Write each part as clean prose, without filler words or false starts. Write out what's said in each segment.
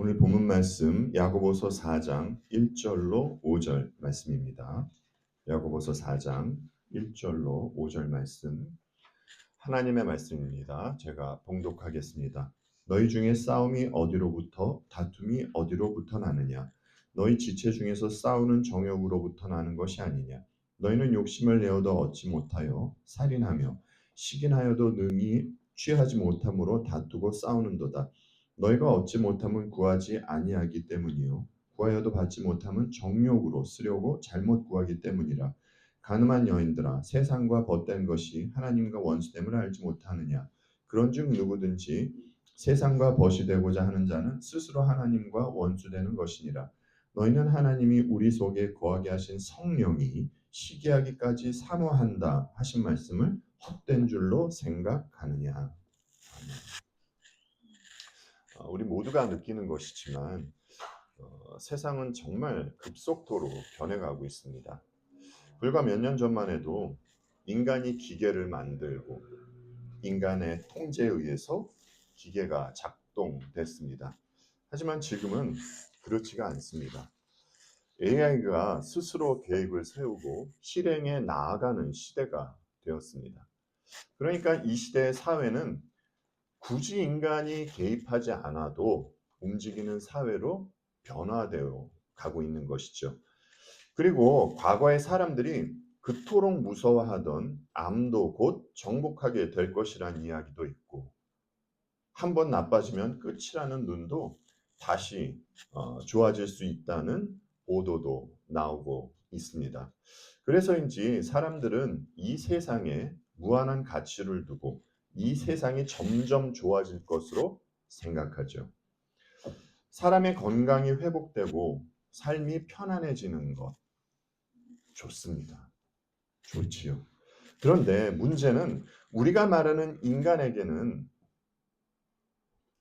오늘 본문 말씀 야고보서 4장 1절로 5절 말씀입니다. 야고보서 4장 1절로 5절 말씀 하나님의 말씀입니다. 제가 봉독하겠습니다. 너희 중에 싸움이 어디로부터 다툼이 어디로부터 나느냐? 너희 지체 중에서 싸우는 정욕으로부터 나는 것이 아니냐? 너희는 욕심을 내어도 얻지 못하여 살인하며 시긴하여도 능히 취하지 못함으로 다투고 싸우는도다. 너희가 얻지 못함은 구하지 아니하기 때문이요 구하여도 받지 못함은 정욕으로 쓰려고 잘못 구하기 때문이라. 가늠한 여인들아 세상과 벗된 것이 하나님과 원수됨을 알지 못하느냐. 그런즉 누구든지 세상과 벗이 되고자 하는 자는 스스로 하나님과 원수되는 것이니라. 너희는 하나님이 우리 속에 거하게 하신 성령이 시기하기까지 사모한다 하신 말씀을 헛된 줄로 생각하느냐. 아멘. 우리 모두가 느끼는 것이지만 세상은 정말 급속도로 변해가고 있습니다. 불과 몇 년 전만 해도 인간이 기계를 만들고 인간의 통제에 의해서 기계가 작동됐습니다. 하지만 지금은 그렇지가 않습니다. AI가 스스로 계획을 세우고 실행에 나아가는 시대가 되었습니다. 그러니까 이 시대의 사회는 굳이 인간이 개입하지 않아도 움직이는 사회로 변화되어 가고 있는 것이죠. 그리고 과거의 사람들이 그토록 무서워하던 암도 곧 정복하게 될 것이란 이야기도 있고, 한번 나빠지면 끝이라는 눈도 다시 좋아질 수 있다는 보도도 나오고 있습니다. 그래서인지 사람들은 이 세상에 무한한 가치를 두고 이 세상이 점점 좋아질 것으로 생각하죠. 사람의 건강이 회복되고 삶이 편안해지는 것 좋습니다. 좋지요. 그런데 문제는 우리가 말하는 인간에게는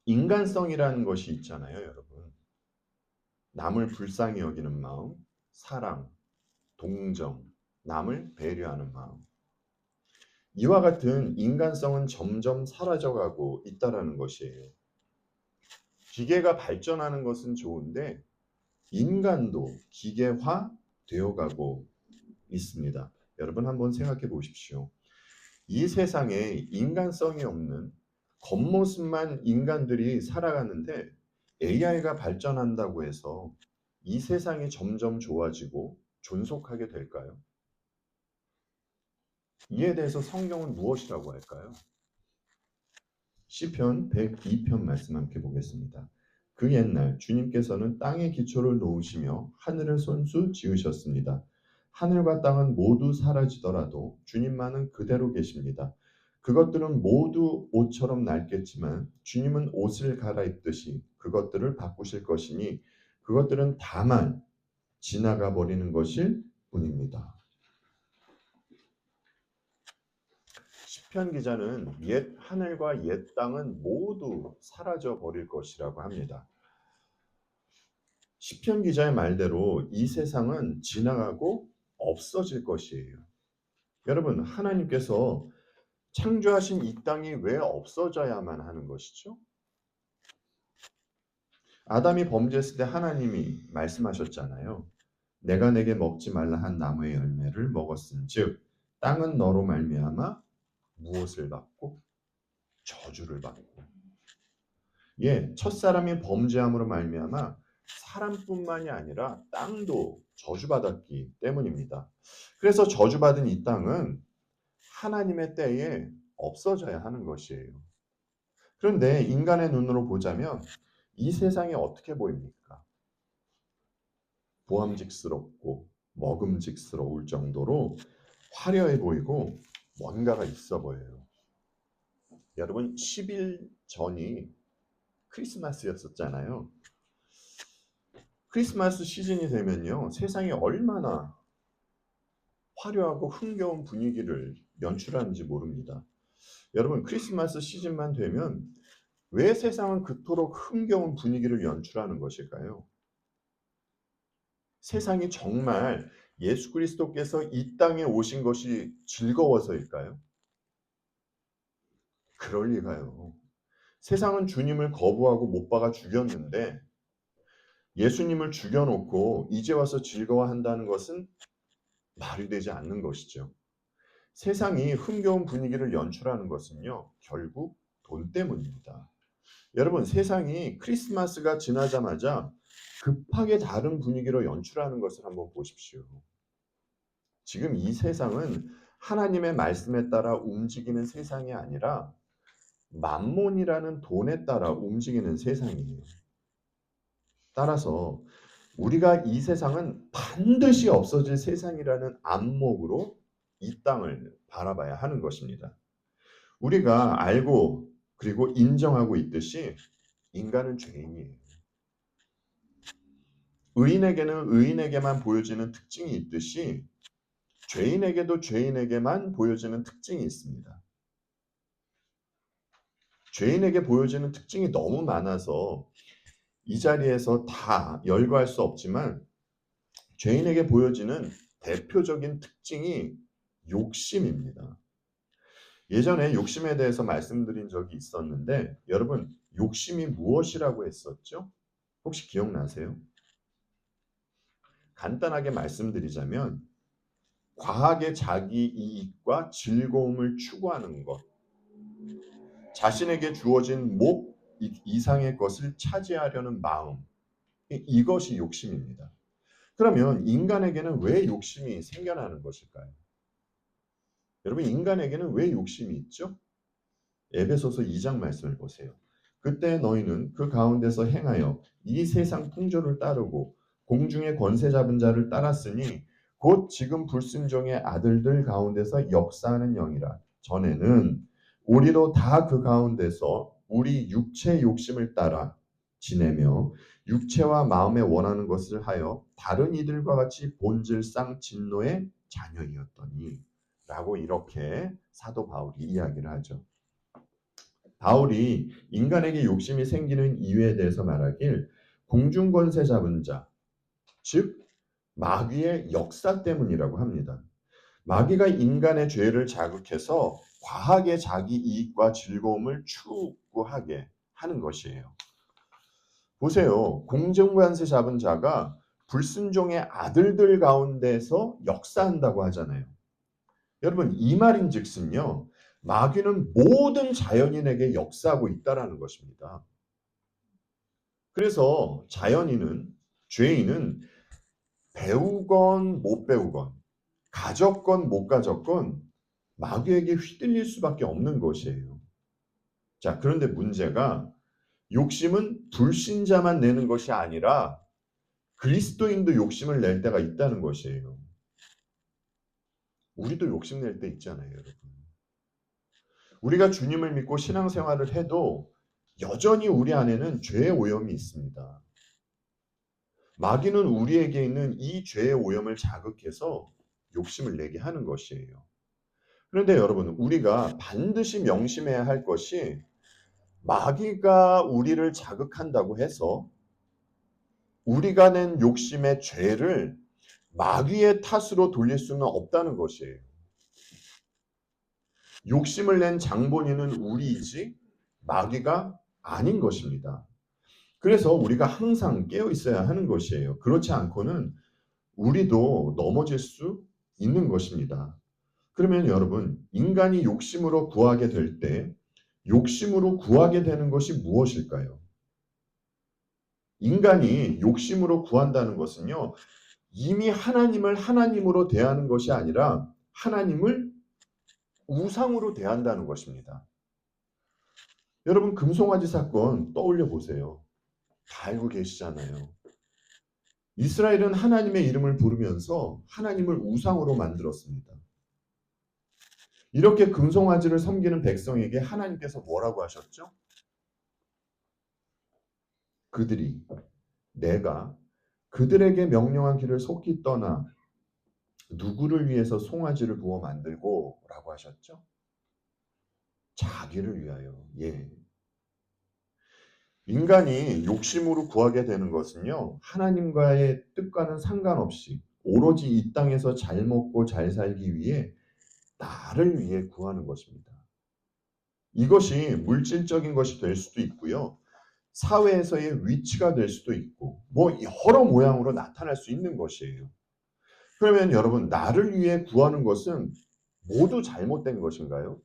인간성이라는 것이 있잖아요, 여러분. 남을 불쌍히 여기는 마음, 사랑, 동정, 남을 배려하는 마음. 이와 같은 인간성은 점점 사라져가고 있다는 것이에요. 기계가 발전하는 것은 좋은데 인간도 기계화 되어가고 있습니다. 여러분 한번 생각해 보십시오. 이 세상에 인간성이 없는 겉모습만 인간들이 살아가는데 AI가 발전한다고 해서 이 세상이 점점 좋아지고 존속하게 될까요? 이에 대해서 성경은 무엇이라고 할까요? 시편 102편 말씀 함께 보겠습니다. 그 옛날 주님께서는 땅의 기초를 놓으시며 하늘을 손수 지으셨습니다. 하늘과 땅은 모두 사라지더라도 주님만은 그대로 계십니다. 그것들은 모두 옷처럼 낡겠지만 주님은 옷을 갈아입듯이 그것들을 바꾸실 것이니 그것들은 다만 지나가 버리는 것일 뿐입니다. 시편 기자는 옛 하늘과 옛 땅은 모두 사라져 버릴 것이라고 합니다. 시편 기자의 말대로 이 세상은 지나가고 없어질 것이에요. 여러분, 하나님께서 창조하신 이 땅이 왜 없어져야만 하는 것이죠? 아담이 범죄했을 때 하나님이 말씀하셨잖아요. 내가 내게 먹지 말라 한 나무의 열매를 먹었은즉 땅은 너로 말미암아 무엇을 받고 저주를 받고. 예, 첫사람이 범죄함으로 말미암아 사람뿐만이 아니라 땅도 저주받았기 때문입니다. 그래서 저주받은 이 땅은 하나님의 때에 없어져야 하는 것이에요. 그런데 인간의 눈으로 보자면 이 세상이 어떻게 보입니까? 보암직스럽고 먹음직스러울 정도로 화려해 보이고 뭔가가 있어 보여요. 여러분 10일 전이 크리스마스였었잖아요. 크리스마스 시즌이 되면요. 세상이 얼마나 화려하고 흥겨운 분위기를 연출하는지 모릅니다. 여러분 크리스마스 시즌만 되면 왜 세상은 그토록 흥겨운 분위기를 연출하는 것일까요? 세상이 정말 예수 그리스도께서 이 땅에 오신 것이 즐거워서일까요? 그럴 리가요. 세상은 주님을 거부하고 못 박아 죽였는데 예수님을 죽여놓고 이제 와서 즐거워한다는 것은 말이 되지 않는 것이죠. 세상이 흥겨운 분위기를 연출하는 것은요, 결국 돈 때문입니다. 여러분, 세상이 크리스마스가 지나자마자 급하게 다른 분위기로 연출하는 것을 한번 보십시오. 지금 이 세상은 하나님의 말씀에 따라 움직이는 세상이 아니라 만몬이라는 돈에 따라 움직이는 세상이에요. 따라서 우리가 이 세상은 반드시 없어질 세상이라는 안목으로 이 땅을 바라봐야 하는 것입니다. 우리가 알고 그리고 인정하고 있듯이 인간은 죄인이에요. 의인에게는 의인에게만 보여지는 특징이 있듯이 죄인에게도 죄인에게만 보여지는 특징이 있습니다. 죄인에게 보여지는 특징이 너무 많아서 이 자리에서 다 열거할 수 없지만 죄인에게 보여지는 대표적인 특징이 욕심입니다. 예전에 욕심에 대해서 말씀드린 적이 있었는데 여러분, 욕심이 무엇이라고 했었죠? 혹시 기억나세요? 간단하게 말씀드리자면 과하게 자기 이익과 즐거움을 추구하는 것, 자신에게 주어진 목 이상의 것을 차지하려는 마음, 이것이 욕심입니다. 그러면 인간에게는 왜 욕심이 생겨나는 것일까요? 여러분, 인간에게는 왜 욕심이 있죠? 에베소서 2장 말씀을 보세요. 그때 너희는 그 가운데서 행하여 이 세상 풍조를 따르고 공중의 권세 잡은 자를 따랐으니 곧 지금 불순종의 아들들 가운데서 역사하는 영이라. 전에는 우리도 다 그 가운데서 우리 육체 욕심을 따라 지내며 육체와 마음에 원하는 것을 하여 다른 이들과 같이 본질상 진노의 자녀이었더니 라고 이렇게 사도 바울이 이야기를 하죠. 바울이 인간에게 욕심이 생기는 이유에 대해서 말하길 공중권세 잡은 자, 즉 마귀의 역사 때문이라고 합니다. 마귀가 인간의 죄를 자극해서 과하게 자기 이익과 즐거움을 추구하게 하는 것이에요. 보세요. 공중권세 잡은 자가 불순종의 아들들 가운데서 역사한다고 하잖아요. 여러분, 이 말인즉슨요, 마귀는 모든 자연인에게 역사하고 있다라는 것입니다. 그래서 자연인은, 죄인은 배우건 못 배우건, 가졌건 못 가졌건 마귀에게 휘둘릴 수밖에 없는 것이에요. 자, 그런데 문제가 욕심은 불신자만 내는 것이 아니라 그리스도인도 욕심을 낼 때가 있다는 것이에요. 우리도 욕심낼 때 있잖아요, 여러분. 우리가 주님을 믿고 신앙생활을 해도 여전히 우리 안에는 죄의 오염이 있습니다. 마귀는 우리에게 있는 이 죄의 오염을 자극해서 욕심을 내게 하는 것이에요. 그런데 여러분, 우리가 반드시 명심해야 할 것이 마귀가 우리를 자극한다고 해서 우리가 낸 욕심의 죄를 마귀의 탓으로 돌릴 수는 없다는 것이에요. 욕심을 낸 장본인은 우리이지 마귀가 아닌 것입니다. 그래서 우리가 항상 깨어 있어야 하는 것이에요. 그렇지 않고는 우리도 넘어질 수 있는 것입니다. 그러면 여러분, 인간이 욕심으로 구하게 될 때 욕심으로 구하게 되는 것이 무엇일까요? 인간이 욕심으로 구한다는 것은요, 이미 하나님을 하나님으로 대하는 것이 아니라 하나님을 우상으로 대한다는 것입니다. 여러분, 금송아지 사건 떠올려 보세요. 다 알고 계시잖아요. 이스라엘은 하나님의 이름을 부르면서 하나님을 우상으로 만들었습니다. 이렇게 금송아지를 섬기는 백성에게 하나님께서 뭐라고 하셨죠? 내가 그들에게 명령한 길을 속히 떠나 누구를 위해서 송아지를 부어 만들고 라고 하셨죠? 자기를 위하여. 예. 인간이 욕심으로 구하게 되는 것은요, 하나님과의 뜻과는 상관없이 오로지 이 땅에서 잘 먹고 잘 살기 위해 나를 위해 구하는 것입니다. 이것이 물질적인 것이 될 수도 있고요. 사회에서의 위치가 될 수도 있고 뭐 여러 모양으로 나타날 수 있는 것이에요. 그러면 여러분, 나를 위해 구하는 것은 모두 잘못된 것인가요?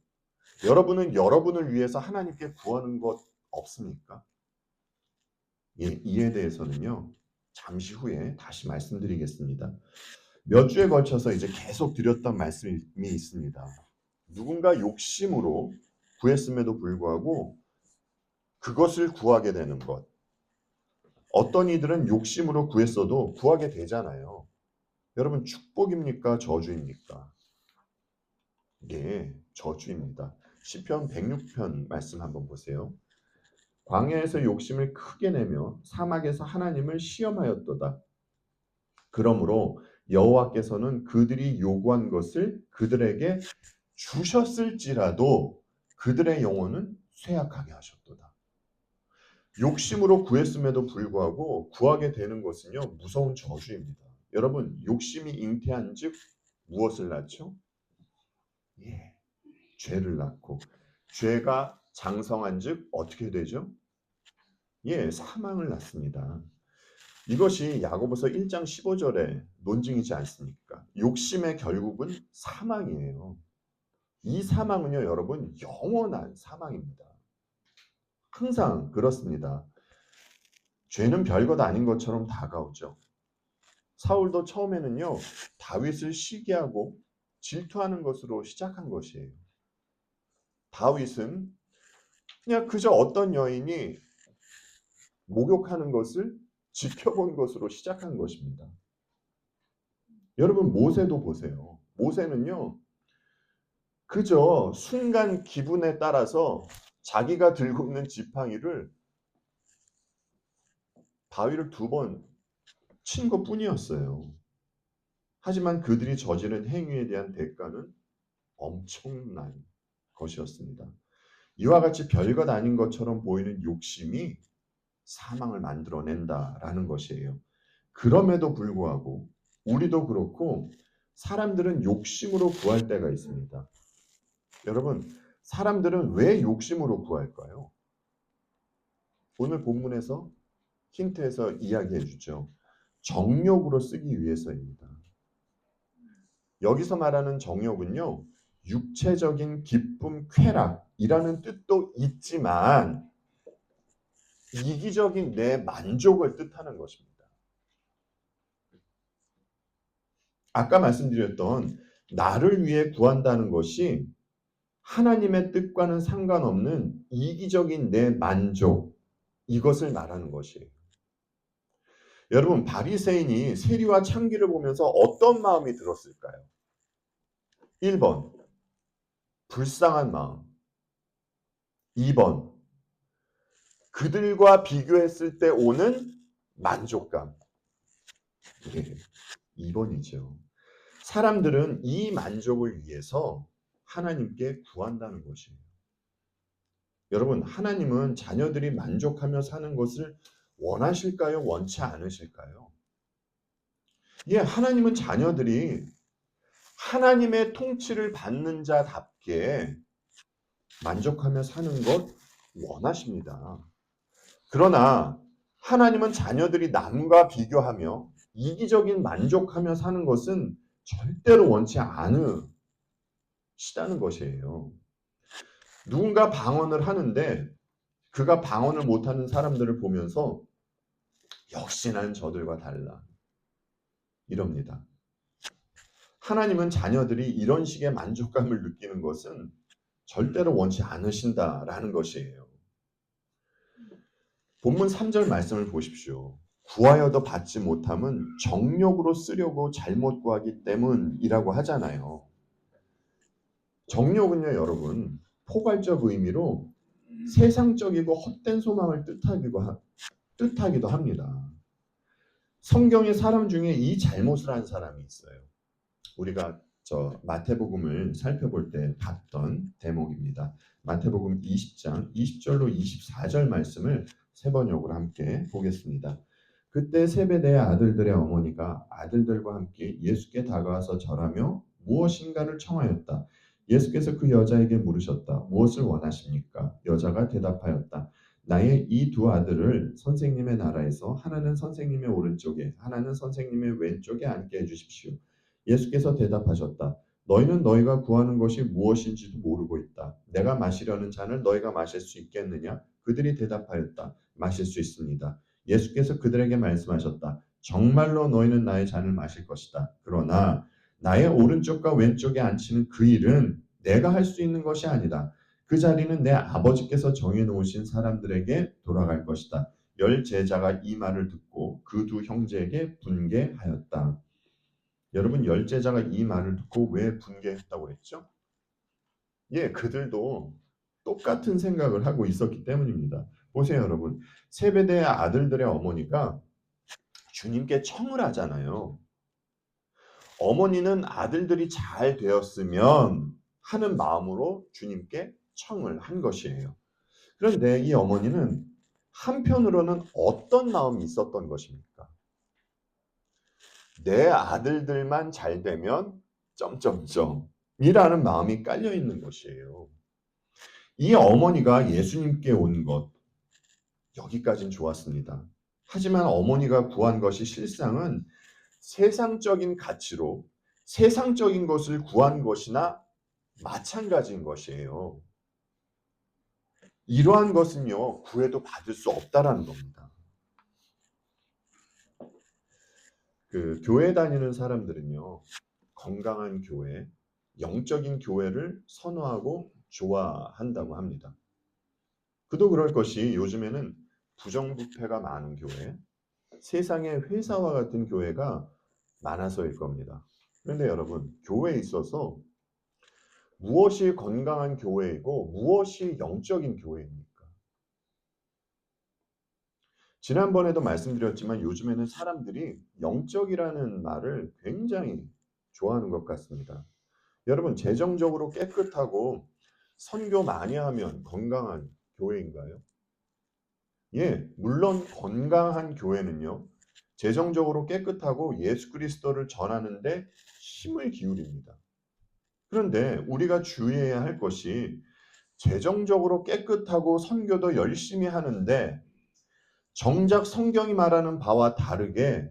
여러분은 여러분을 위해서 하나님께 구하는 것 없습니까? 예, 이에 대해서는요, 잠시 후에 다시 말씀드리겠습니다. 몇 주에 걸쳐서 이제 계속 드렸던 말씀이 있습니다. 누군가 욕심으로 구했음에도 불구하고 그것을 구하게 되는 것. 어떤 이들은 욕심으로 구했어도 구하게 되잖아요. 여러분, 축복입니까? 저주입니까? 예, 저주입니다. 시편 106편 말씀 한번 보세요. 광야에서 욕심을 크게 내며 사막에서 하나님을 시험하였도다. 그러므로 여호와께서는 그들이 요구한 것을 그들에게 주셨을지라도 그들의 영혼은 쇠약하게 하셨도다. 욕심으로 구했음에도 불구하고 구하게 되는 것은요, 무서운 저주입니다. 여러분, 욕심이 잉태한즉 무엇을 낳죠? 예, 죄를 낳고, 죄가 장성한즉 어떻게 되죠? 예, 사망을 낳습니다. 이것이 야고보서 1장 15절의 논증이지 않습니까? 욕심의 결국은 사망이에요. 이 사망은요, 여러분, 영원한 사망입니다. 항상 그렇습니다. 죄는 별것 아닌 것처럼 다가오죠. 사울도 처음에는요, 다윗을 시기하고 질투하는 것으로 시작한 것이에요. 다윗은 그냥 그저 어떤 여인이 목욕하는 것을 지켜본 것으로 시작한 것입니다. 여러분, 모세도 보세요. 모세는요, 그저 순간 기분에 따라서 자기가 들고 있는 지팡이를 바위를 2번 친 것뿐이었어요. 하지만 그들이 저지른 행위에 대한 대가는 엄청난 것이었습니다. 이와 같이 별것 아닌 것처럼 보이는 욕심이 사망을 만들어낸다라는 것이에요. 그럼에도 불구하고 우리도 그렇고 사람들은 욕심으로 구할 때가 있습니다. 여러분, 사람들은 왜 욕심으로 구할까요? 오늘 본문에서 힌트에서 이야기해 주죠. 정욕으로 쓰기 위해서입니다. 여기서 말하는 정욕은요, 육체적인 기쁨, 쾌락이라는 뜻도 있지만 이기적인 내 만족을 뜻하는 것입니다. 아까 말씀드렸던 나를 위해 구한다는 것이 하나님의 뜻과는 상관없는 이기적인 내 만족, 이것을 말하는 것이에요. 여러분, 바리새인이 세리와 창기를 보면서 어떤 마음이 들었을까요? 1번, 불쌍한 마음. 2번, 그들과 비교했을 때 오는 만족감. 예, 2번이죠. 사람들은 이 만족을 위해서 하나님께 구한다는 것이에요. 여러분, 하나님은 자녀들이 만족하며 사는 것을 원하실까요? 원치 않으실까요? 예, 하나님은 자녀들이 하나님의 통치를 받는 자답게 만족하며 사는 것 원하십니다. 그러나 하나님은 자녀들이 남과 비교하며 이기적인 만족하며 사는 것은 절대로 원치 않으시다는 것이에요. 누군가 방언을 하는데 그가 방언을 못하는 사람들을 보면서 역시 난 저들과 달라 이럽니다. 하나님은 자녀들이 이런 식의 만족감을 느끼는 것은 절대로 원치 않으신다라는 것이에요. 본문 3절 말씀을 보십시오. 구하여도 받지 못함은 정욕으로 쓰려고 잘못 구하기 때문이라고 하잖아요. 정욕은요, 여러분, 포괄적 의미로 세상적이고 헛된 소망을 뜻하기도 합니다. 성경의 사람 중에 이 잘못을 한 사람이 있어요. 우리가 마태복음을 살펴볼 때 봤던 대목입니다. 마태복음 20장 20절로 24절 말씀을 세 번역으로 함께 보겠습니다. 그때 세베대의 아들들의 어머니가 아들들과 함께 예수께 다가와서 절하며 무엇인가를 청하였다. 예수께서 그 여자에게 물으셨다. 무엇을 원하십니까? 여자가 대답하였다. 나의 이 두 아들을 선생님의 나라에서 하나는 선생님의 오른쪽에 하나는 선생님의 왼쪽에 앉게 해주십시오. 예수께서 대답하셨다. 너희는 너희가 구하는 것이 무엇인지도 모르고 있다. 내가 마시려는 잔을 너희가 마실 수 있겠느냐? 그들이 대답하였다. 마실 수 있습니다. 예수께서 그들에게 말씀하셨다. 정말로 너희는 나의 잔을 마실 것이다. 그러나 나의 오른쪽과 왼쪽에 앉히는 그 일은 내가 할 수 있는 것이 아니다. 그 자리는 내 아버지께서 정해놓으신 사람들에게 돌아갈 것이다. 열 제자가 이 말을 듣고 그 두 형제에게 분개하였다. 여러분, 열 제자가 이 말을 듣고 왜 분개했다고 했죠? 예, 그들도 똑같은 생각을 하고 있었기 때문입니다. 보세요, 여러분. 세베대의 아들들의 어머니가 주님께 청을 하잖아요. 어머니는 아들들이 잘 되었으면 하는 마음으로 주님께 청을 한 것이에요. 그런데 이 어머니는 한편으로는 어떤 마음이 있었던 것입니까? 내 아들들만 잘 되면 이라는 마음이 깔려 있는 것이에요. 이 어머니가 예수님께 온 것, 여기까진 좋았습니다. 하지만 어머니가 구한 것이 실상은 세상적인 가치로 세상적인 것을 구한 것이나 마찬가지인 것이에요. 이러한 것은요, 구해도 받을 수 없다라는 겁니다. 교회 다니는 사람들은요, 건강한 교회, 영적인 교회를 선호하고 좋아한다고 합니다. 그도 그럴 것이 요즘에는 부정부패가 많은 교회, 세상의 회사와 같은 교회가 많아서일 겁니다. 그런데 여러분, 교회에 있어서 무엇이 건강한 교회이고 무엇이 영적인 교회입니까? 지난번에도 말씀드렸지만 요즘에는 사람들이 영적이라는 말을 굉장히 좋아하는 것 같습니다. 여러분, 재정적으로 깨끗하고 선교 많이 하면 건강한 교회인가요? 예, 물론 건강한 교회는요, 재정적으로 깨끗하고 예수 그리스도를 전하는데 힘을 기울입니다. 그런데 우리가 주의해야 할 것이 재정적으로 깨끗하고 선교도 열심히 하는데 정작 성경이 말하는 바와 다르게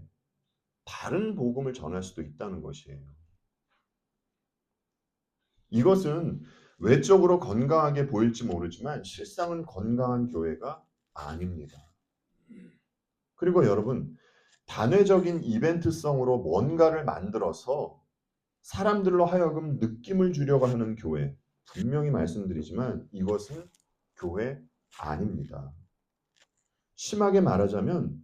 다른 복음을 전할 수도 있다는 것이에요. 이것은 외적으로 건강하게 보일지 모르지만 실상은 건강한 교회가 아닙니다. 그리고 여러분, 단회적인 이벤트성으로 뭔가를 만들어서 사람들로 하여금 느낌을 주려고 하는 교회, 분명히 말씀드리지만 이것은 교회 아닙니다. 심하게 말하자면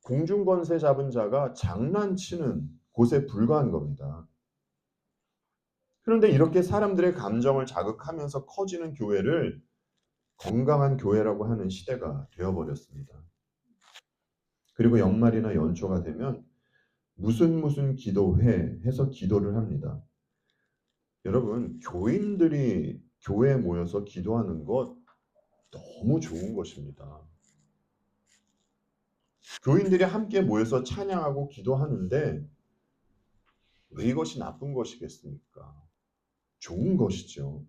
공중권세 잡은 자가 장난치는 곳에 불과한 겁니다. 그런데 이렇게 사람들의 감정을 자극하면서 커지는 교회를 건강한 교회라고 하는 시대가 되어버렸습니다. 그리고 연말이나 연초가 되면 무슨 기도회 해서 기도를 합니다. 여러분, 교인들이 교회에 모여서 기도하는 것 너무 좋은 것입니다. 교인들이 함께 모여서 찬양하고 기도하는데 왜 이것이 나쁜 것이겠습니까? 좋은 것이죠.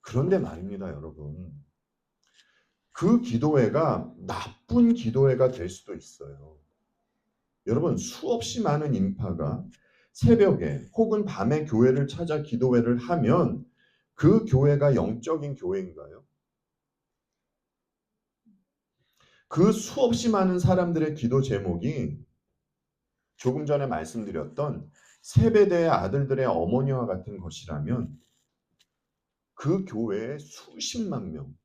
그런데 말입니다, 여러분. 그 기도회가 나쁜 기도회가 될 수도 있어요. 여러분, 수없이 많은 인파가 새벽에 혹은 밤에 교회를 찾아 기도회를 하면 그 교회가 영적인 교회인가요? 그 수없이 많은 사람들의 기도 제목이 조금 전에 말씀드렸던 세베대의 아들들의 어머니와 같은 것이라면 그 교회에 수십만 명,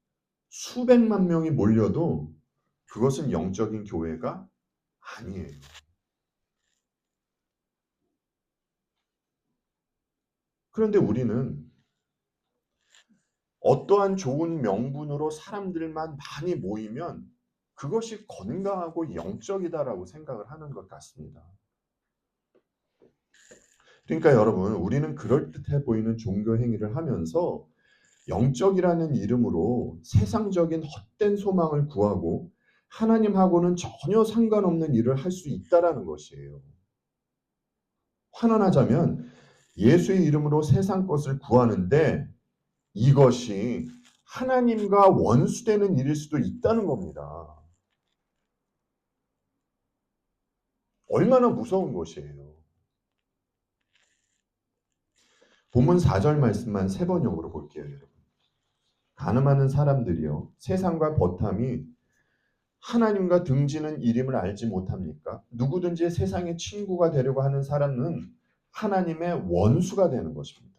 수백만 명이 몰려도 그것은 영적인 교회가 아니에요. 그런데 우리는 어떠한 좋은 명분으로 사람들만 많이 모이면 그것이 건강하고 영적이다라고 생각을 하는 것 같습니다. 그러니까 여러분, 우리는 그럴듯해 보이는 종교 행위를 하면서 영적이라는 이름으로 세상적인 헛된 소망을 구하고 하나님하고는 전혀 상관없는 일을 할 수 있다라는 것이에요. 환원하자면 예수의 이름으로 세상 것을 구하는데 이것이 하나님과 원수되는 일일 수도 있다는 겁니다. 얼마나 무서운 것이에요. 본문 4절 말씀만 세 번역으로 볼게요, 여러분. 가늠하는 사람들이요, 세상과 버탐이 하나님과 등지는 이름을 알지 못합니까? 누구든지 세상의 친구가 되려고 하는 사람은 하나님의 원수가 되는 것입니다.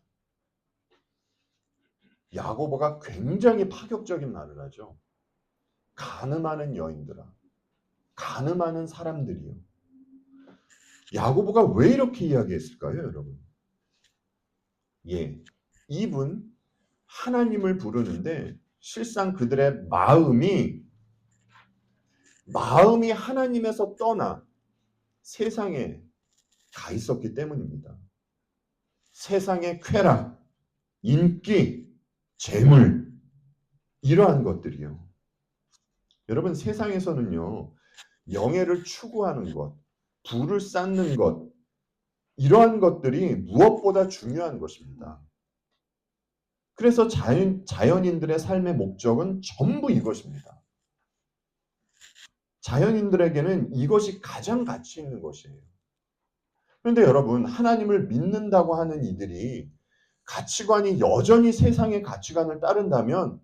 야고보가 굉장히 파격적인 말을 하죠. 가늠하는 여인들아, 가늠하는 사람들이요. 야고보가 왜 이렇게 이야기했을까요, 여러분? 예, 이분 하나님을 부르는데 실상 그들의 마음이 하나님에서 떠나 세상에 가 있었기 때문입니다. 세상의 쾌락, 인기, 재물, 이러한 것들이요. 여러분, 세상에서는요, 명예를 추구하는 것, 부를 쌓는 것, 이러한 것들이 무엇보다 중요한 것입니다. 그래서 자연인들의 삶의 목적은 전부 이것입니다. 자연인들에게는 이것이 가장 가치 있는 것이에요. 그런데 여러분, 하나님을 믿는다고 하는 이들이 가치관이 여전히 세상의 가치관을 따른다면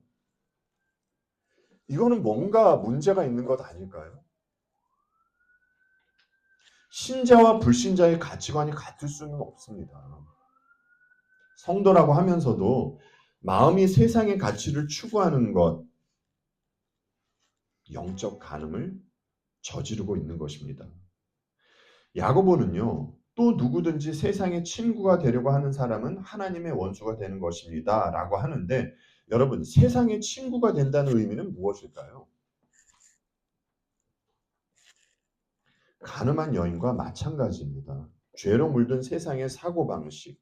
이거는 뭔가 문제가 있는 것 아닐까요? 신자와 불신자의 가치관이 같을 수는 없습니다. 성도라고 하면서도 마음이 세상의 가치를 추구하는 것, 영적 간음을 저지르고 있는 것입니다. 야고보는요, 또 누구든지 세상의 친구가 되려고 하는 사람은 하나님의 원수가 되는 것입니다 라고 하는데, 여러분, 세상의 친구가 된다는 의미는 무엇일까요? 가늠한 여인과 마찬가지입니다. 죄로 물든 세상의 사고방식,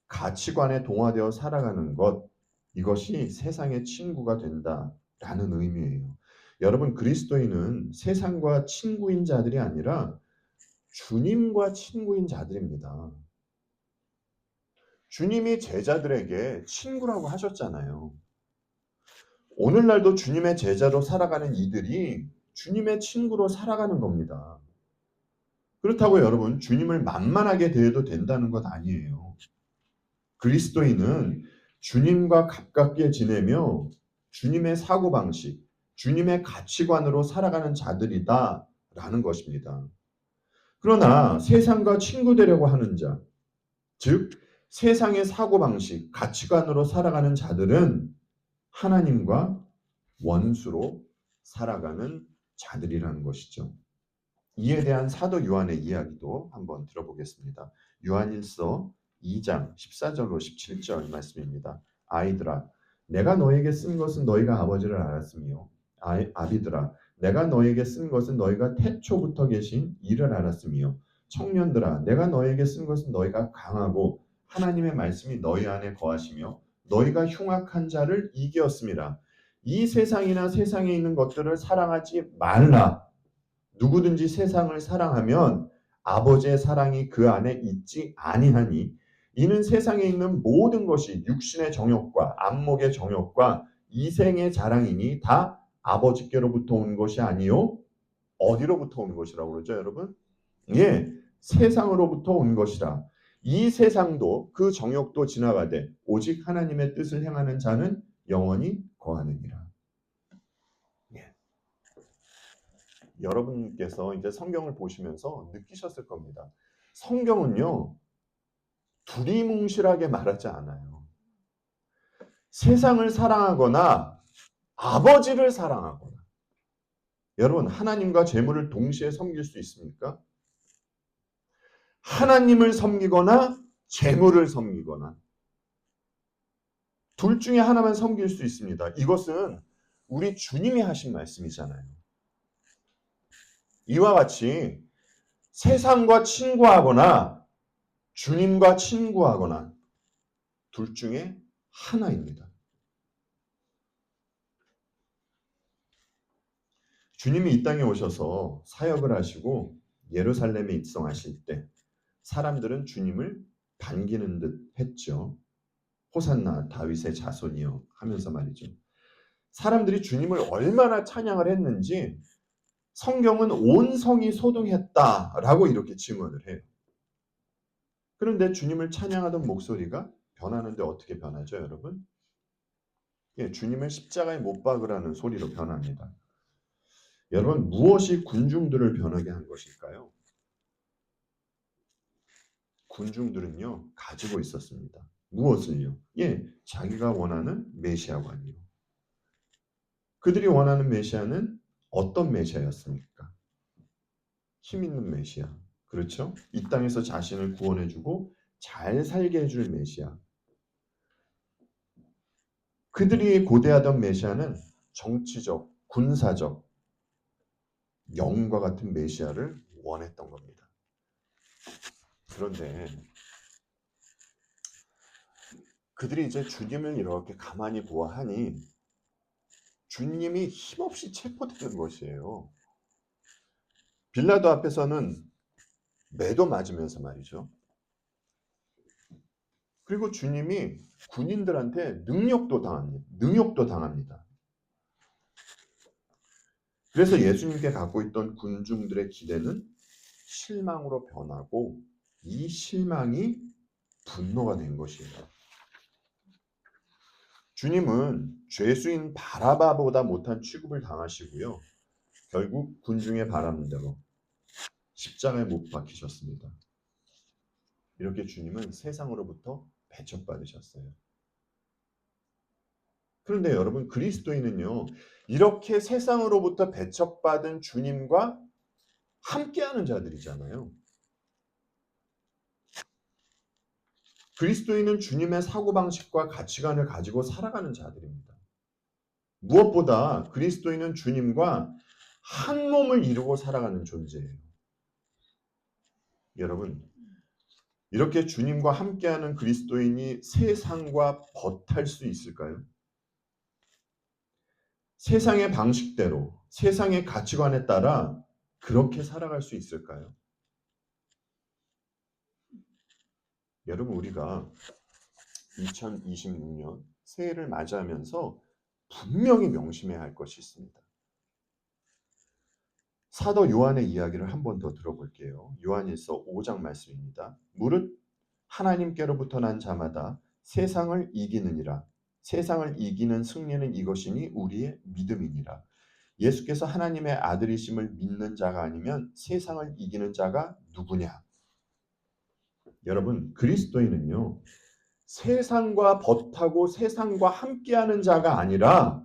가치관에 동화되어 살아가는 것, 이것이 세상의 친구가 된다라는 의미예요. 여러분, 그리스도인은 세상과 친구인 자들이 아니라 주님과 친구인 자들입니다. 주님이 제자들에게 친구라고 하셨잖아요. 오늘날도 주님의 제자로 살아가는 이들이 주님의 친구로 살아가는 겁니다. 그렇다고 여러분, 주님을 만만하게 대해도 된다는 것 아니에요. 그리스도인은 주님과 가깝게 지내며 주님의 사고방식, 주님의 가치관으로 살아가는 자들이다라는 것입니다. 그러나 세상과 친구 되려고 하는 자, 즉 세상의 사고방식, 가치관으로 살아가는 자들은 하나님과 원수로 살아가는 자들이라는 것이죠. 이에 대한 사도 요한의 이야기도 한번 들어보겠습니다. 요한일서 2장 14절로 17절 말씀입니다. 아이들아, 내가 너에게 쓴 것은 너희가 아버지를 알았으며, 아비들아, 내가 너에게 쓴 것은 너희가 태초부터 계신 이를 알았으며, 청년들아, 내가 너에게 쓴 것은 너희가 강하고 하나님의 말씀이 너희 안에 거하시며 너희가 흉악한 자를 이기었음이라. 이 세상이나 세상에 있는 것들을 사랑하지 말라. 누구든지 세상을 사랑하면 아버지의 사랑이 그 안에 있지 아니하니, 이는 세상에 있는 모든 것이 육신의 정욕과 안목의 정욕과 이생의 자랑이니 다 아버지께로부터 온 것이 아니요, 어디로부터 온 것이라고 그러죠, 여러분? 예, 세상으로부터 온 것이라. 이 세상도 그 정욕도 지나가되 오직 하나님의 뜻을 행하는 자는 영원히 거하느니라. 예. 여러분께서 이제 성경을 보시면서 느끼셨을 겁니다. 성경은요, 두리뭉실하게 말하지 않아요. 세상을 사랑하거나 아버지를 사랑하거나. 여러분, 하나님과 재물을 동시에 섬길 수 있습니까? 하나님을 섬기거나 재물을 섬기거나 둘 중에 하나만 섬길 수 있습니다. 이것은 우리 주님이 하신 말씀이잖아요. 이와 같이 세상과 친구하거나 주님과 친구하거나 둘 중에 하나입니다. 주님이 이 땅에 오셔서 사역을 하시고 예루살렘에 입성하실 때 사람들은 주님을 반기는 듯 했죠. 호산나 다윗의 자손이여 하면서 말이죠. 사람들이 주님을 얼마나 찬양을 했는지 성경은 온 성이 소동했다라고 이렇게 증언을 해요. 그런데 주님을 찬양하던 목소리가 변하는데 어떻게 변하죠, 여러분? 예, 주님을 십자가에 못 박으라는 소리로 변합니다. 여러분, 무엇이 군중들을 변하게 한 것일까요? 군중들은요, 가지고 있었습니다. 무엇을요? 예, 자기가 원하는 메시아관이요. 그들이 원하는 메시아는 어떤 메시아였습니까? 힘 있는 메시아. 그렇죠? 이 땅에서 자신을 구원해주고 잘 살게 해줄 메시아. 그들이 고대하던 메시아는 정치적, 군사적, 영웅과 같은 메시아를 원했던 겁니다. 그런데 그들이 이제 주님을 이렇게 가만히 보아하니 주님이 힘없이 체포되는 것이에요. 빌라도 앞에서는 매도 맞으면서 말이죠. 그리고 주님이 군인들한테 능욕도 당합니다. 그래서 예수님께 갖고 있던 군중들의 기대는 실망으로 변하고 이 실망이 분노가 된 것이에요. 주님은 죄수인 바라바보다 못한 취급을 당하시고요. 결국 군중의 바람대로 십자가에 못 박히셨습니다. 이렇게 주님은 세상으로부터 배척받으셨어요. 그런데 여러분, 그리스도인은요, 이렇게 세상으로부터 배척받은 주님과 함께하는 자들이잖아요. 그리스도인은 주님의 사고방식과 가치관을 가지고 살아가는 자들입니다. 무엇보다 그리스도인은 주님과 한 몸을 이루고 살아가는 존재예요. 여러분, 이렇게 주님과 함께하는 그리스도인이 세상과 벗할 수 있을까요? 세상의 방식대로, 세상의 가치관에 따라 그렇게 살아갈 수 있을까요? 여러분, 우리가 2026년 새해를 맞이하면서 분명히 명심해야 할 것이 있습니다. 사도 요한의 이야기를 한 번 더 들어볼게요. 요한일서 5장 말씀입니다. 무릇 하나님께로부터 난 자마다 세상을 이기느니라. 세상을 이기는 승리는 이것이니 우리의 믿음이니라. 예수께서 하나님의 아들이심을 믿는 자가 아니면 세상을 이기는 자가 누구냐? 여러분, 그리스도인은요, 세상과 벗하고 세상과 함께하는 자가 아니라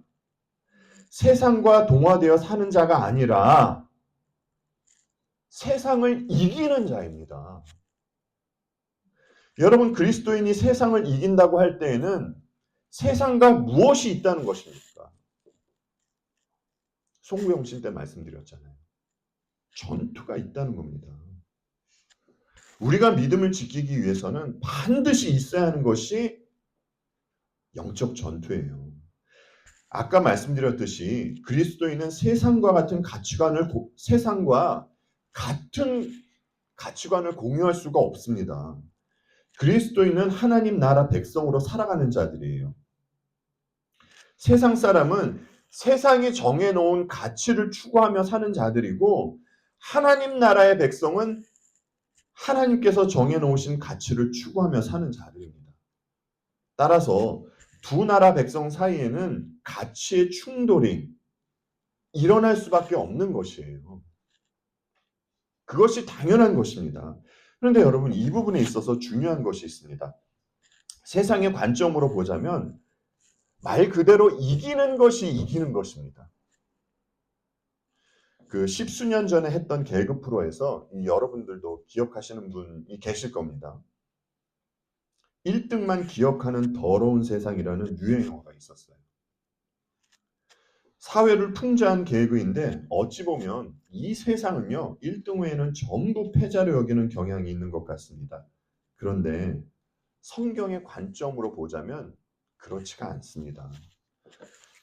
세상과 동화되어 사는 자가 아니라 세상을 이기는 자입니다. 여러분, 그리스도인이 세상을 이긴다고 할 때에는 세상과 무엇이 있다는 것입니까? 송구영신 때 말씀드렸잖아요. 전투가 있다는 겁니다. 우리가 믿음을 지키기 위해서는 반드시 있어야 하는 것이 영적 전투예요. 아까 말씀드렸듯이 그리스도인은 세상과 같은 가치관을 공유할 수가 없습니다. 그리스도인은 하나님 나라 백성으로 살아가는 자들이에요. 세상 사람은 세상이 정해놓은 가치를 추구하며 사는 자들이고 하나님 나라의 백성은 하나님께서 정해놓으신 가치를 추구하며 사는 자들입니다. 따라서 두 나라 백성 사이에는 가치의 충돌이 일어날 수밖에 없는 것이에요. 그것이 당연한 것입니다. 그런데 여러분, 이 부분에 있어서 중요한 것이 있습니다. 세상의 관점으로 보자면 말 그대로 이기는 것이 이기는 것입니다. 그 십수년 전에 했던 개그 프로에서 여러분들도 기억하시는 분이 계실 겁니다. 1등만 기억하는 더러운 세상이라는 유행어가 있었어요. 사회를 풍자한 개그인데 어찌 보면 이 세상은요, 1등 외에는 전부 패자로 여기는 경향이 있는 것 같습니다. 그런데 성경의 관점으로 보자면 그렇지가 않습니다.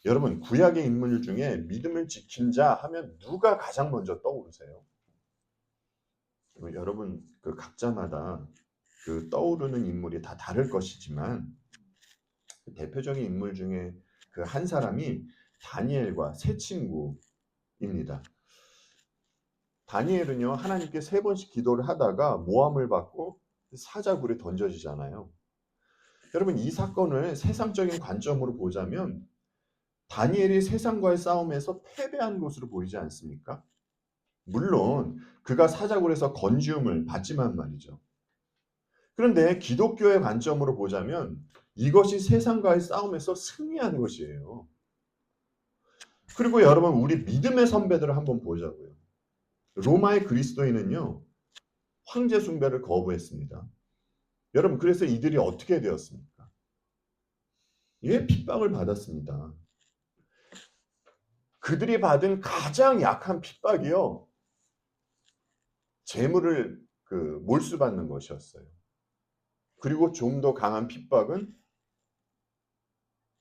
여러분, 구약의 인물 중에 믿음을 지킨 자 하면 누가 가장 먼저 떠오르세요? 여러분, 그 각자마다 그 떠오르는 인물이 다 다를 것이지만 대표적인 인물 중에 그 한 사람이 다니엘과 새 친구입니다. 다니엘은요, 하나님께 3번씩 기도를 하다가 모함을 받고 사자굴에 던져지잖아요. 여러분, 이 사건을 세상적인 관점으로 보자면 다니엘이 세상과의 싸움에서 패배한 것으로 보이지 않습니까? 물론 그가 사자굴에서 건지움을 받지만 말이죠. 그런데 기독교의 관점으로 보자면 이것이 세상과의 싸움에서 승리한 것이에요. 그리고 여러분, 우리 믿음의 선배들을 한번 보자고요. 로마의 그리스도인은요, 황제 숭배를 거부했습니다. 여러분, 그래서 이들이 어떻게 되었습니까? 예, 핍박을 받았습니다. 그들이 받은 가장 약한 핍박이요, 재물을 몰수받는 것이었어요. 그리고 좀 더 강한 핍박은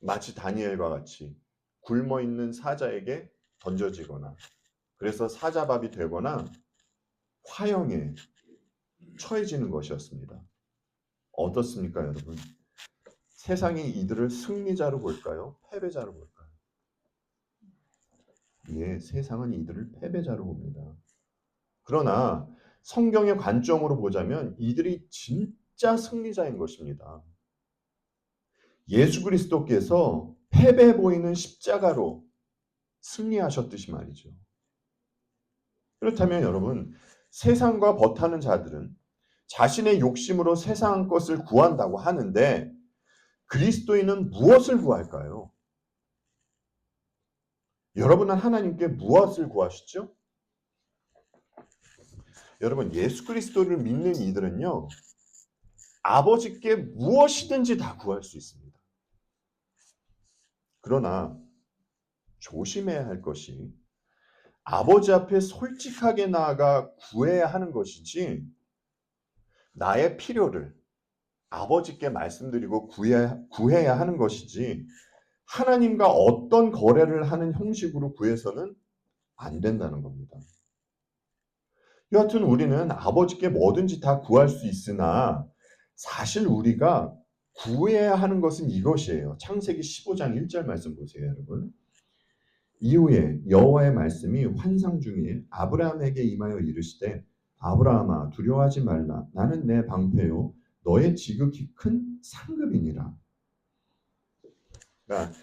마치 다니엘과 같이 굶어 있는 사자에게 던져지거나, 그래서 사자밥이 되거나 화형에 처해지는 것이었습니다. 어떻습니까, 여러분? 세상이 이들을 승리자로 볼까요? 패배자로 볼까요? 예, 세상은 이들을 패배자로 봅니다. 그러나 성경의 관점으로 보자면 이들이 진짜 승리자인 것입니다. 예수 그리스도께서 패배 보이는 십자가로 승리하셨듯이 말이죠. 그렇다면 여러분, 세상과 버타는 자들은 자신의 욕심으로 세상 것을 구한다고 하는데 그리스도인은 무엇을 구할까요? 여러분은 하나님께 무엇을 구하시죠? 여러분, 예수 그리스도를 믿는 이들은요, 아버지께 무엇이든지 다 구할 수 있습니다. 그러나 조심해야 할 것이 아버지 앞에 솔직하게 나아가 구해야 하는 것이지, 나의 필요를 아버지께 말씀드리고 구해야 하는 것이지, 하나님과 어떤 거래를 하는 형식으로 구해서는 안 된다는 겁니다. 여하튼 우리는 아버지께 뭐든지 다 구할 수 있으나 사실 우리가 구해야 하는 것은 이것이에요. 창세기 15장 1절 말씀 보세요, 여러분. 이후에 여호와의 말씀이 환상 중에 아브라함에게 임하여 이르시되 아브라함아 두려워하지 말라. 나는 내 방패요 너의 지극히 큰 상급이니라. 그러니까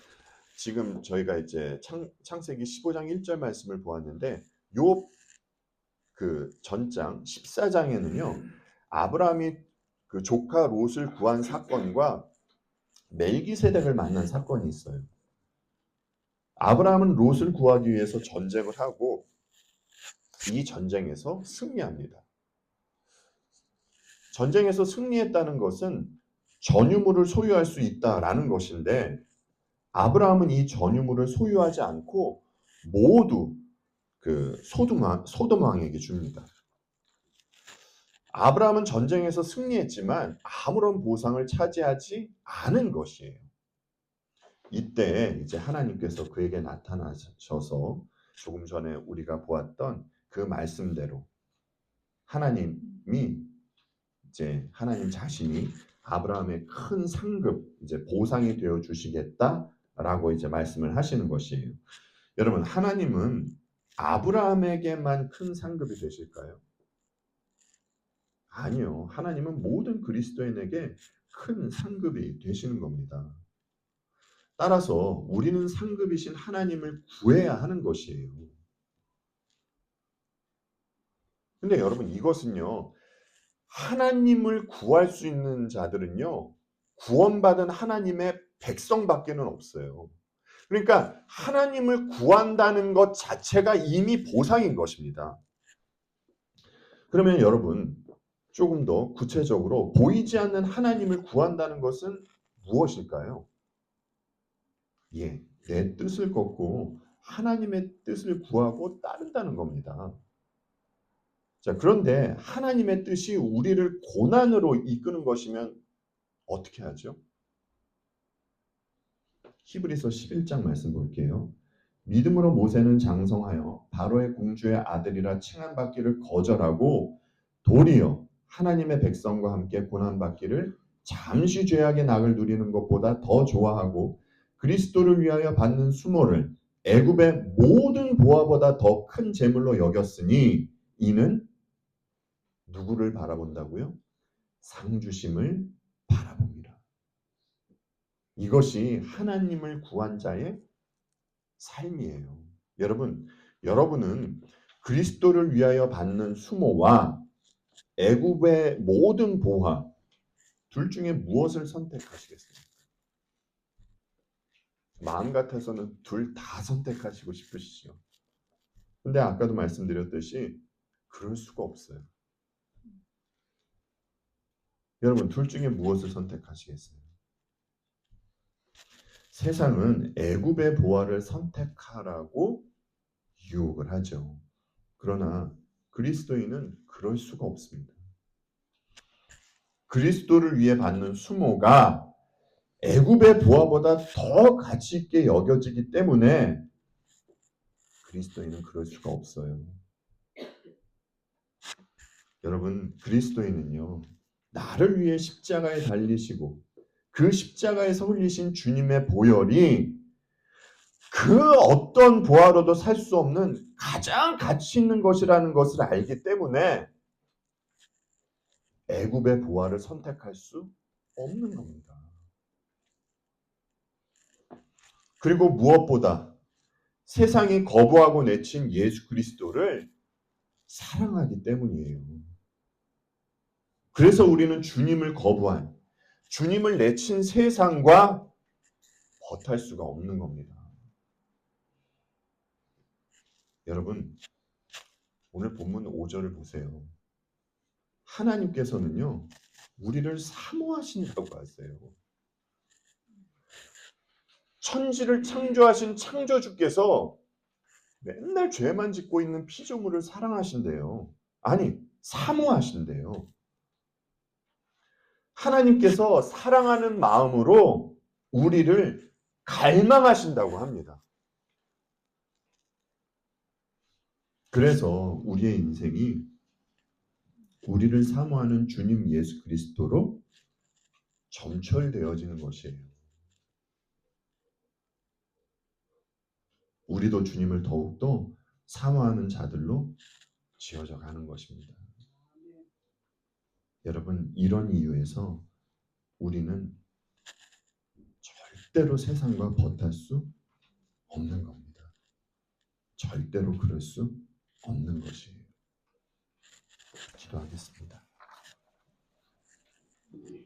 지금 저희가 이제 창세기 15장 1절 말씀을 보았는데 요 전장 14장에는요. 아브라함이 그 조카 롯을 구한 사건과 멜기세덱을 만난 사건이 있어요. 아브라함은 롯을 구하기 위해서 전쟁을 하고 이 전쟁에서 승리합니다. 전쟁에서 승리했다는 것은 전유물을 소유할 수 있다라는 것인데 아브라함은 이 전유물을 소유하지 않고 모두 소돔 왕에게 줍니다. 아브라함은 전쟁에서 승리했지만 아무런 보상을 차지하지 않은 것이에요. 이때 이제 하나님께서 그에게 나타나셔서 조금 전에 우리가 보았던 그 말씀대로 하나님 자신이 아브라함의 큰 상급 이제 보상이 되어 주시겠다라고 이제 말씀을 하시는 것이에요. 여러분, 하나님은 아브라함에게만 큰 상급이 되실까요? 아니요. 하나님은 모든 그리스도인에게 큰 상급이 되시는 겁니다. 따라서 우리는 상급이신 하나님을 구해야 하는 것이에요. 근데 여러분, 이것은요, 하나님을 구할 수 있는 자들은요, 구원받은 하나님의 백성밖에는 없어요. 그러니까 하나님을 구한다는 것 자체가 이미 보상인 것입니다. 그러면 여러분, 조금 더 구체적으로 보이지 않는 하나님을 구한다는 것은 무엇일까요? 예, 내 뜻을 걷고 하나님의 뜻을 구하고 따른다는 겁니다. 자, 그런데 하나님의 뜻이 우리를 고난으로 이끄는 것이면 어떻게 하죠? 히브리서 11장 말씀 볼게요. 믿음으로 모세는 장성하여 바로의 공주의 아들이라 칭함받기를 거절하고 도리어 하나님의 백성과 함께 고난받기를 잠시 죄악의 낙을 누리는 것보다 더 좋아하고 그리스도를 위하여 받는 수모를 애굽의 모든 보화보다 더 큰 재물로 여겼으니 이는 누구를 바라본다고요? 상주심을 바라봅니다. 이것이 하나님을 구한 자의 삶이에요. 여러분은 그리스도를 위하여 받는 수모와 애굽의 모든 보화 둘 중에 무엇을 선택하시겠습니까? 마음 같아서는 둘 다 선택하시고 싶으시죠. 근데 아까도 말씀드렸듯이 그럴 수가 없어요. 여러분 둘 중에 무엇을 선택하시겠어요? 세상은 애굽의 보화를 선택하라고 유혹을 하죠. 그러나 그리스도인은 그럴 수가 없습니다. 그리스도를 위해 받는 수모가 애굽의 보화보다 더 가치 있게 여겨지기 때문에 그리스도인은 그럴 수가 없어요. 여러분 그리스도인은요. 나를 위해 십자가에 달리시고 그 십자가에서 흘리신 주님의 보혈이 그 어떤 보화로도 살 수 없는 가장 가치 있는 것이라는 것을 알기 때문에 애굽의 보화를 선택할 수 없는 겁니다. 그리고 무엇보다 세상이 거부하고 내친 예수 그리스도를 사랑하기 때문이에요. 그래서 우리는 주님을 거부한, 주님을 내친 세상과 버탈 수가 없는 겁니다. 여러분, 오늘 본문 5절을 보세요. 하나님께서는요, 우리를 사모하신다고 하세요. 천지를 창조하신 창조주께서 맨날 죄만 짓고 있는 피조물을 사랑하신대요. 아니, 사모하신대요. 하나님께서 사랑하는 마음으로 우리를 갈망하신다고 합니다. 그래서 우리의 인생이 우리를 사모하는 주님 예수 그리스도로 점철되어지는 것이에요. 우리도 주님을 더욱더 사모하는 자들로 지어져 가는 것입니다. 여러분, 이런 이유에서 우리는 절대로 세상과 버탈 수 없는 겁니다. 절대로 그럴 수 없는 것이에요. 기도하겠습니다.